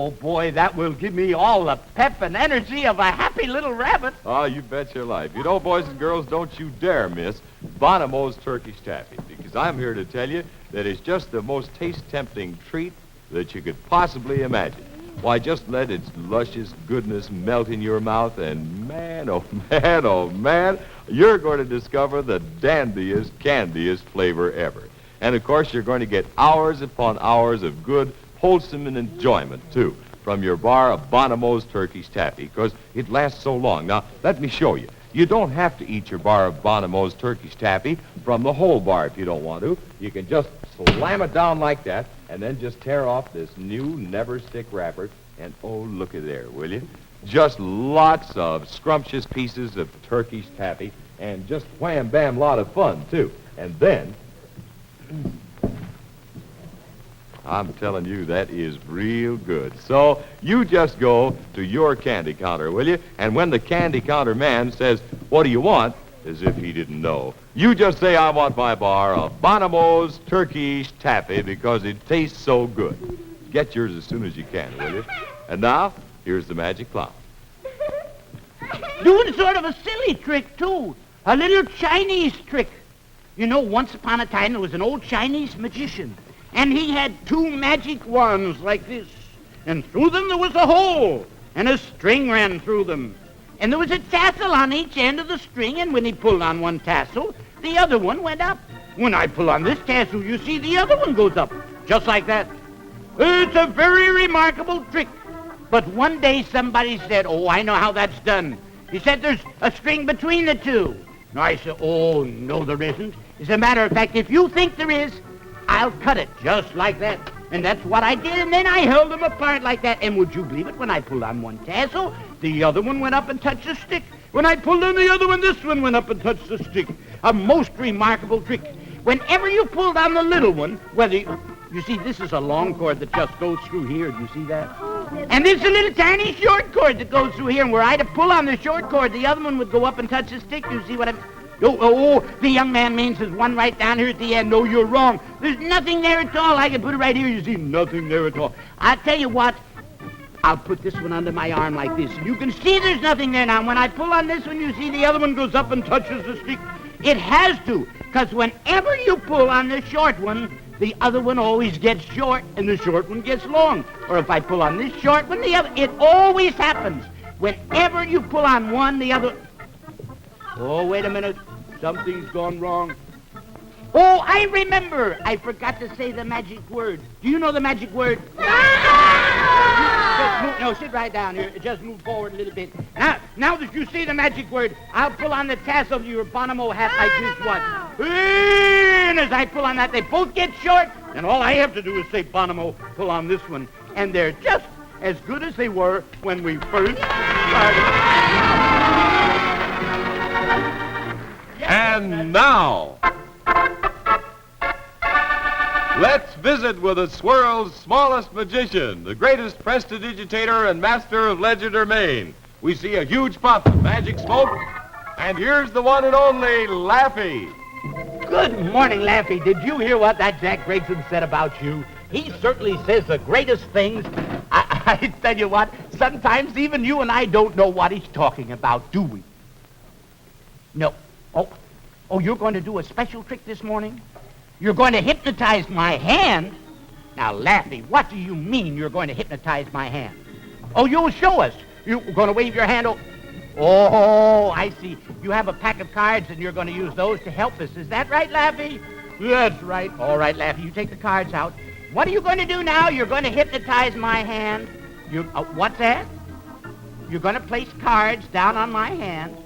Oh, boy, that will give me all the pep and energy of a happy little rabbit. Oh, you bet your life. You know, boys and girls, don't you dare miss Bonomo's Turkish Taffy, because I'm here to tell you that it's just the most taste-tempting treat that you could possibly imagine. Why, just let its luscious goodness melt in your mouth, and man, oh man, you're going to discover the dandiest, candiest flavor ever. And, of course, you're going to get hours upon hours of good, wholesome enjoyment, too, from your bar of Bonomo's Turkish Taffy, because it lasts so long. Now, let me show you. You don't have to eat your bar of Bonomo's Turkish Taffy from the whole bar if you don't want to. You can just slam it down like that, and then just tear off this new never-stick wrapper, and oh, look at there, will you? Just lots of scrumptious pieces of Turkish Taffy, and just wham-bam lot of fun, too. And then, I'm telling you, that is real good. So you just go to your candy counter, will you? And when the candy counter man says, "What do you want?" as if he didn't know, you just say, "I want my bar of Bonomo's Turkish Taffy because it tastes so good." Get yours as soon as you can, will you? And now, here's the magic clown. Doing sort of a silly trick, too. A little Chinese trick. You know, once upon a time, there was an old Chinese magician, and he had two magic wands like this, and through them there was a hole, and a string ran through them. And there was a tassel on each end of the string, and when he pulled on one tassel, the other one went up. When I pull on this tassel, you see the other one goes up, just like that. It's a very remarkable trick. But one day somebody said, "Oh, I know how that's done." He said, "There's a string between the two." And I said, "Oh, no, there isn't. As a matter of fact, if you think there is, I'll cut it just like that." And that's what I did, and then I held them apart like that. And would you believe it? When I pulled on one tassel, the other one went up and touched the stick. When I pulled on the other one, this one went up and touched the stick. A most remarkable trick. Whenever you pulled on the little one, whether you see, this is a long cord that just goes through here. Do you see that? And this is a little tiny short cord that goes through here. And were I to pull on the short cord, the other one would go up and touch the stick. You see what I'm... Oh, the young man means there's one right down here at the end. No, you're wrong. There's nothing there at all. I can put it right here. You see, nothing there at all. I'll tell you what. I'll put this one under my arm like this. You can see there's nothing there now. When I pull on this one, you see the other one goes up and touches the stick. It has to, because whenever you pull on the short one, the other one always gets short, and the short one gets long. Or if I pull on this short one, the other... It always happens. Whenever you pull on one, the other... Oh, wait a minute. Something's gone wrong. Oh, I remember. I forgot to say the magic word. Do you know the magic word? No, sit right down here. Just move forward a little bit. Now that you see the magic word, I'll pull on the tassel of your Bonomo hat like this one. And as I pull on that, they both get short. And all I have to do is say, "Bonomo, pull on this one." And they're just as good as they were when we first started. And now, let's visit with the swirl's smallest magician, the greatest prestidigitator and master of legerdemain. We see a huge puff of magic smoke, and here's the one and only Laffy. Good morning, Laffy. Did you hear what that Jack Gregson said about you? He certainly says the greatest things. I tell you what, sometimes even you and I don't know what he's talking about, do we? No. Oh, you're going to do a special trick this morning? You're going to hypnotize my hand? Now, Laffy, what do you mean you're going to hypnotize my hand? Oh, you'll show us. You're going to wave your hand. Oh, I see. You have a pack of cards, and you're going to use those to help us. Is that right, Laffy? That's right. All right, Laffy, you take the cards out. What are you going to do now? You're going to hypnotize my hand. What's that? You're going to place cards down on my hand.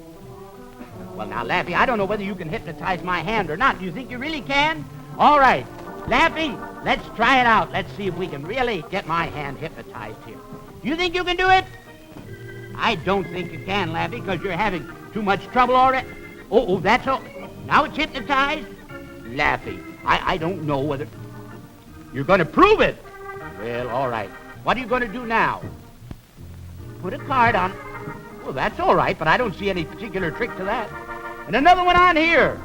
Well, now, Laffy, I don't know whether you can hypnotize my hand or not. Do you think you really can? All right. Laffy, let's try it out. Let's see if we can really get my hand hypnotized here. Do you think you can do it? I don't think you can, Laffy, because you're having too much trouble already. Oh, that's all. Now it's hypnotized? Laffy, I don't know whether... You're going to prove it. Well, all right. What are you going to do now? Put a card on... Well, that's all right, but I don't see any particular trick to that. And another one on here.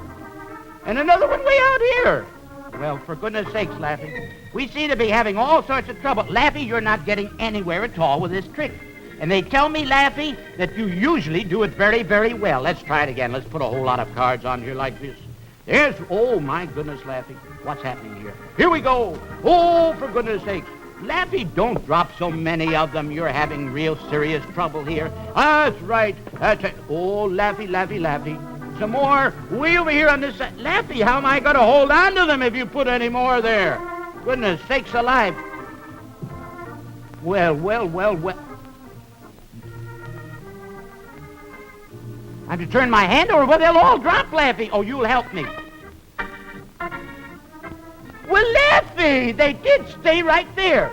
And another one way out here. Well, for goodness sakes, Laffy, we seem to be having all sorts of trouble. Laffy, you're not getting anywhere at all with this trick. And they tell me, Laffy, that you usually do it very, very well. Let's try it again. Let's put a whole lot of cards on here like this. There's, oh, my goodness, Laffy. What's happening here? Here we go. Oh, for goodness sakes. Laffy, don't drop so many of them. You're having real serious trouble here. That's right. That's right. Oh, Laffy, Laffy, Laffy. Some more way over here on this side. Laffy, how am I going to hold on to them if you put any more there? Goodness sakes alive. Well. I have to turn my hand over, but they'll all drop, Laffy. Oh, you'll help me. Well, Laffy, they did stay right there.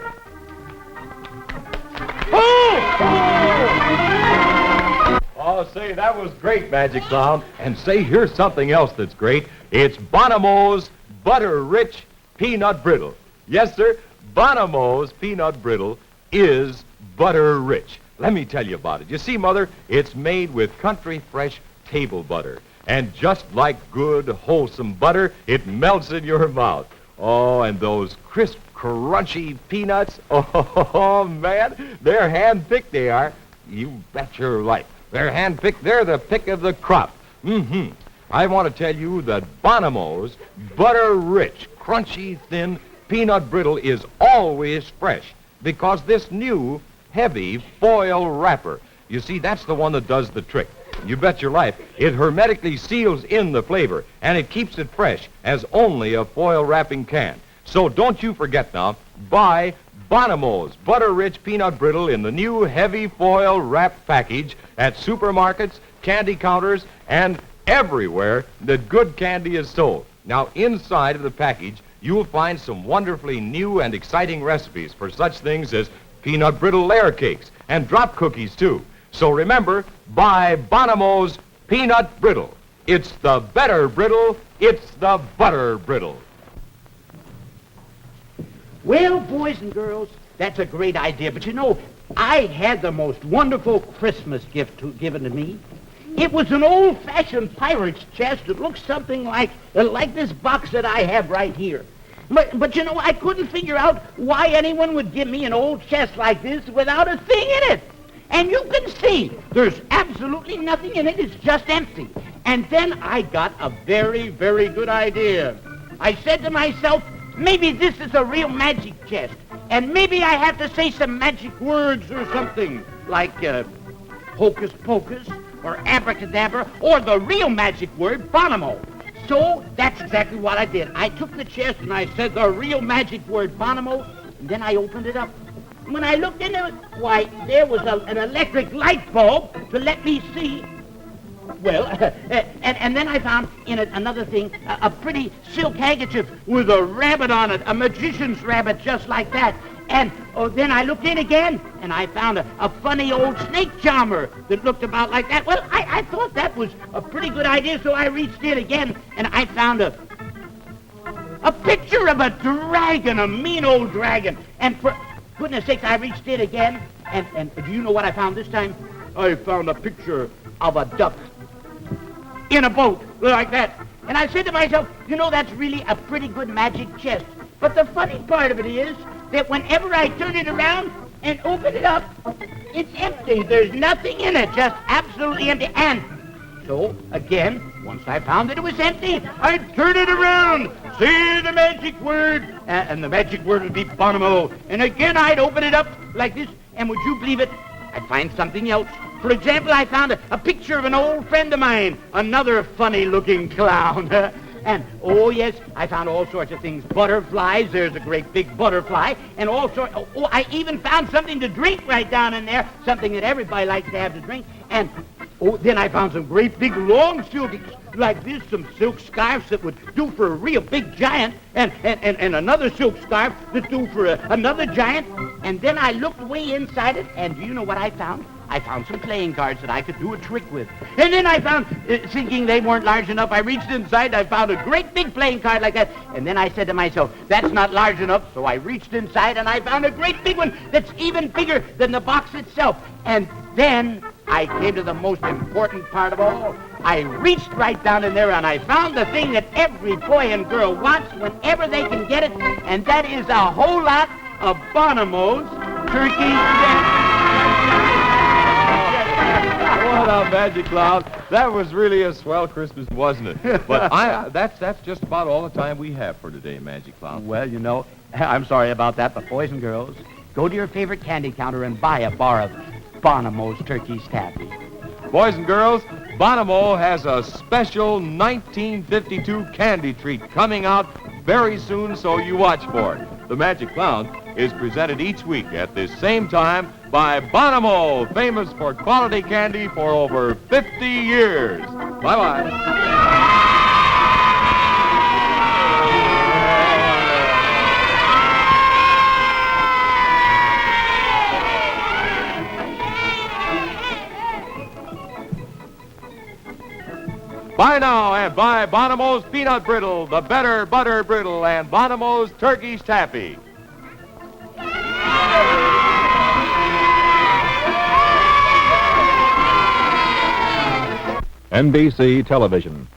Oh, say, that was great, Magic Clown. And say, here's something else that's great. It's Bonomo's Butter-Rich Peanut Brittle. Yes, sir, Bonomo's Peanut Brittle is butter-rich. Let me tell you about it. You see, Mother, it's made with country fresh table butter. And just like good, wholesome butter, it melts in your mouth. Oh, and those crisp, crunchy peanuts, oh, man, they're hand-picked, they are. You bet your life. They're hand-picked. They're the pick of the crop. I want to tell you that Bonomo's butter-rich, crunchy, thin peanut brittle is always fresh because this new, heavy foil wrapper, you see, that's the one that does the trick. You bet your life. It hermetically seals in the flavor, and it keeps it fresh as only a foil wrapping can. So don't you forget now, buy Bonomo's Butter-Rich Peanut Brittle in the new heavy foil wrap package at supermarkets, candy counters, and everywhere that good candy is sold. Now, inside of the package, you'll find some wonderfully new and exciting recipes for such things as peanut brittle layer cakes and drop cookies, too. So remember, buy Bonomo's Peanut Brittle. It's the better brittle. It's the butter brittle. Well, boys and girls, that's a great idea. But you know, I had the most wonderful Christmas gift given to me. It was an old-fashioned pirate's chest. It looks something like this box that I have right here. But you know, I couldn't figure out why anyone would give me an old chest like this without a thing in it. And you can see, there's absolutely nothing in it. It's just empty. And then I got a very, very good idea. I said to myself, maybe this is a real magic chest. And maybe I have to say some magic words or something, like hocus pocus, or abracadabra, or the real magic word, Bonomo. So that's exactly what I did. I took the chest and I said the real magic word, Bonomo, and then I opened it up. When I looked into it, why, there was an electric light bulb to let me see. Well, and then I found in it another thing, a pretty silk handkerchief with a rabbit on it, a magician's rabbit just like that. And then I looked in again, and I found a funny old snake charmer that looked about like that. Well, I thought that was a pretty good idea, so I reached in again, and I found a picture of a dragon, a mean old dragon. And for goodness sakes, I reached in again, and do you know what I found this time? I found a picture of a duck in a boat like that. And I said to myself, you know, that's really a pretty good magic chest. But the funny part of it is that whenever I turn it around and open it up, it's empty. There's nothing in it, just absolutely empty. And so, again, once I found that it was empty, I'd turn it around, say the magic word, and the magic word would be Bonomo. And again, I'd open it up like this, and would you believe it? I'd find something else. For example, I found a picture of an old friend of mine, another funny-looking clown. And, oh, yes, I found all sorts of things. Butterflies, there's a great big butterfly, and all sorts. Oh, I even found something to drink right down in there, something that everybody likes to have to drink. And, oh, then I found some great big long silky, like this, some silk scarves that would do for a real big giant, and another silk scarf that do for another giant. And then I looked way inside it, and do you know what I found? I found some playing cards that I could do a trick with. And then I found, thinking they weren't large enough, I reached inside, I found a great big playing card like that. And then I said to myself, that's not large enough. So I reached inside and I found a great big one that's even bigger than the box itself. And then I came to the most important part of all. I reached right down in there and I found the thing that every boy and girl wants whenever they can get it, and that is a whole lot of Bonomo's Turkish Taffy. What a magic clown. That was really a swell Christmas, wasn't it? But that's just about all the time we have for today, Magic Clown. Well, you know, I'm sorry about that, but boys and girls, go to your favorite candy counter and buy a bar of Bonomo's Turkish Taffy. Boys and girls, Bonomo has a special 1952 candy treat coming out very soon, so you watch for it. The Magic Clown is presented each week at this same time by Bonomo, famous for quality candy for over 50 years. Bye-bye. Buy now and buy Bonomo's Peanut Brittle, the better butter brittle, and Bonomo's Turkish Taffy. NBC Television.